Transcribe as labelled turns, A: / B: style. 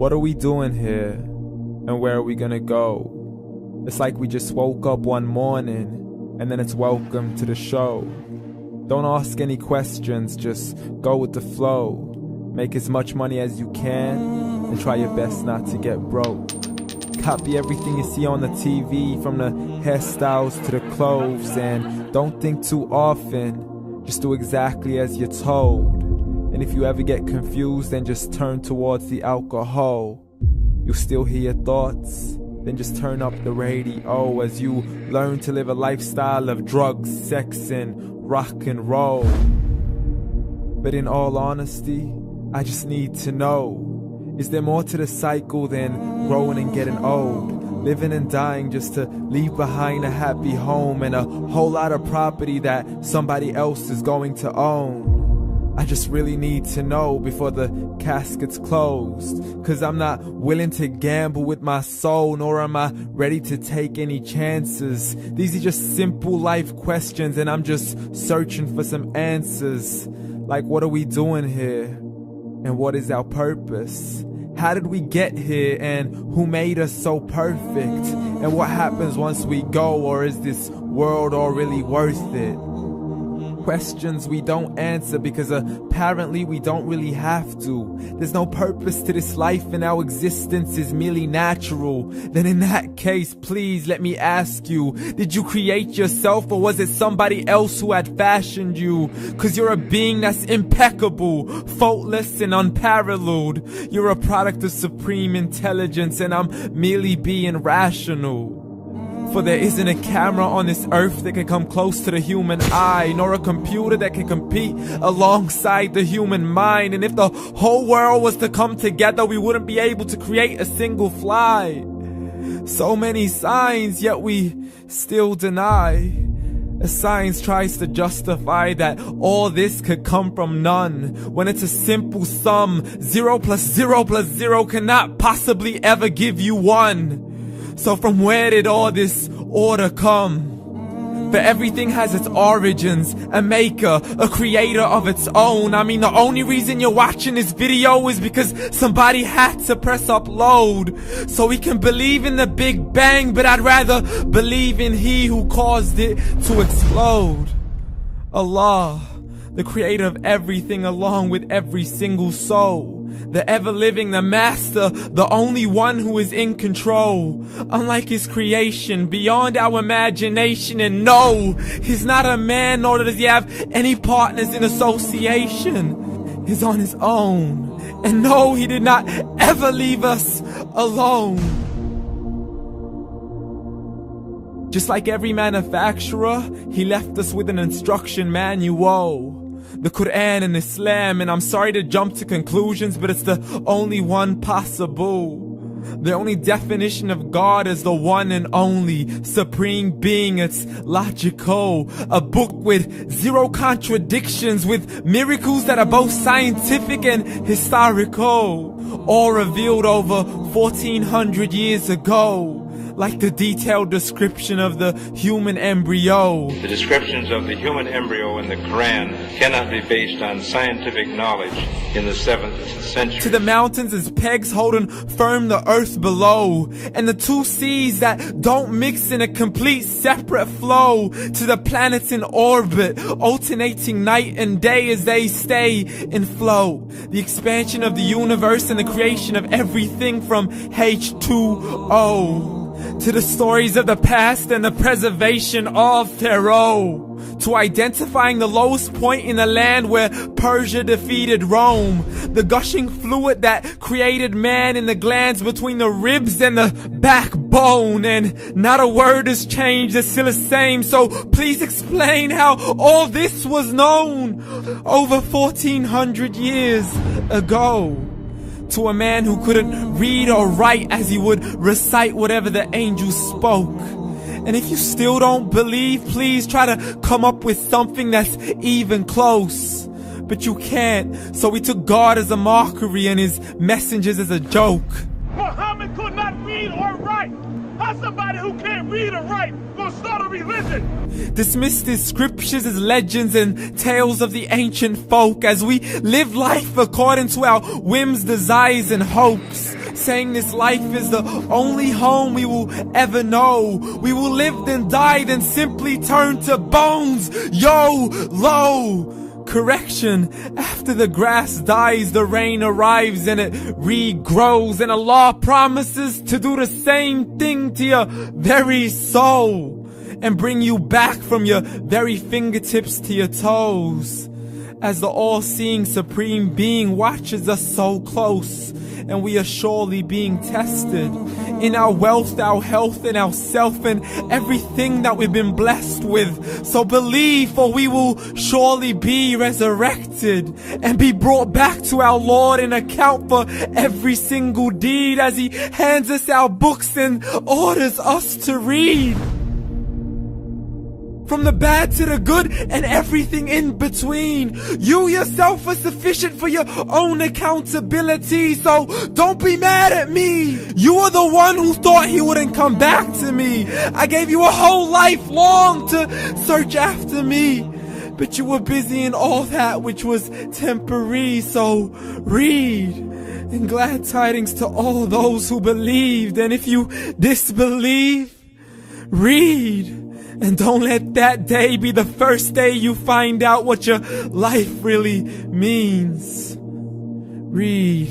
A: What are we doing here? And where are we gonna go? It's like we just woke up one morning and then it's welcome to the show. Don't ask any questions, just go with the flow. Make as much money as you can and try your best not to get broke. Copy everything you see on the TV, from the hairstyles to the clothes, and don't think too often, just do exactly as you're told. And if you ever get confused, then just turn towards the alcohol. You'll still hear your thoughts, then just turn up the radio as you learn to live a lifestyle of drugs, sex, and rock and roll. But in all honesty, I just need to know, is there more to the cycle than growing and getting old? Living and dying just to leave behind a happy home and a whole lot of property that somebody else is going to own. I just really need to know before the casket's closed, 'cause I'm not willing to gamble with my soul, nor am I ready to take any chances. These are just simple life questions and I'm just searching for some answers. Like, what are we doing here? And what is our purpose? How did we get here, and who made us so perfect? And what happens once we go, or is this world all really worth it? Questions we don't answer because apparently we don't really have to. There's no purpose to this life and our existence is merely natural. Then in that case, please let me ask you, did you create yourself, or was it somebody else who had fashioned you? 'Cause you're a being that's impeccable, faultless and unparalleled. You're a product of supreme intelligence and I'm merely being rational. For there isn't a camera on this earth that can come close to the human eye, nor a computer that can compete alongside the human mind. And if the whole world was to come together, we wouldn't be able to create a single fly. So many signs, yet we still deny. As science tries to justify that all this could come from none, when it's a simple sum. 0 plus 0 plus 0 cannot possibly ever give you 1. So from where did all this order come? For everything has its origins, a maker, a creator of its own. I mean, the only reason you're watching this video is because somebody had to press upload. So we can believe in the Big Bang, but I'd rather believe in He who caused it to explode. Allah, the creator of everything along with every single soul. The ever-living, the master, the only one who is in control. Unlike his creation, beyond our imagination. And no, he's not a man, nor does he have any partners in association. He's on his own. And no, he did not ever leave us alone. Just like every manufacturer, he left us with an instruction manual. The Quran and Islam, and I'm sorry to jump to conclusions, but it's the only one possible. The only definition of God is the one and only supreme being. It's logical, a book with 0 contradictions, with miracles that are both scientific and historical, all revealed over 1400 years ago. Like the detailed description of the human embryo.
B: The descriptions of the human embryo in the Quran cannot be based on scientific knowledge in the 7th century.
A: To the mountains as pegs holding firm the earth below, and the 2 seas that don't mix in a complete separate flow. To the planets in orbit, alternating night and day as they stay in flow. The expansion of the universe and the creation of everything from H2O. To the stories of the past and the preservation of Pharaoh. To identifying the lowest point in the land where Persia defeated Rome. The gushing fluid that created man in the glands between the ribs and the backbone. And not a word has changed, it's still the same. So please explain how all this was known over 1400 years ago. To a man who couldn't read or write as he would recite whatever the angels spoke. And if you still don't believe, please try to come up with something that's even close. But you can't, so we took God as a mockery and his messengers as a joke.
C: Muhammad could not read or write. How's somebody who can't read or write gonna start a religion?
A: Dismissed his scriptures as legends and tales of the ancient folk as we live life according to our whims, desires, and hopes. saying this life is the only home we will ever know. We will live then die, then simply turn to bones. YOLO! Correction, after the grass dies, the rain arrives and it regrows, and Allah promises to do the same thing to your very soul and bring you back from your very fingertips to your toes, as the all-seeing supreme being watches us so close, and we are surely being tested in our wealth, our health, and our self, and everything that we've been blessed with. So believe, for we will surely be resurrected and be brought back to our Lord and account for every single deed, as He hands us our books and orders us to read. From the bad to the good and everything in between. You yourself are sufficient for your own accountability, so don't be mad at me. You are the one who thought He wouldn't come back to me. I gave you a whole life long to search after me, but you were busy in all that which was temporary. So read, and glad tidings to all those who believed. And if you disbelieve, read. And don't let that day be the first day you find out what your life really means. Read.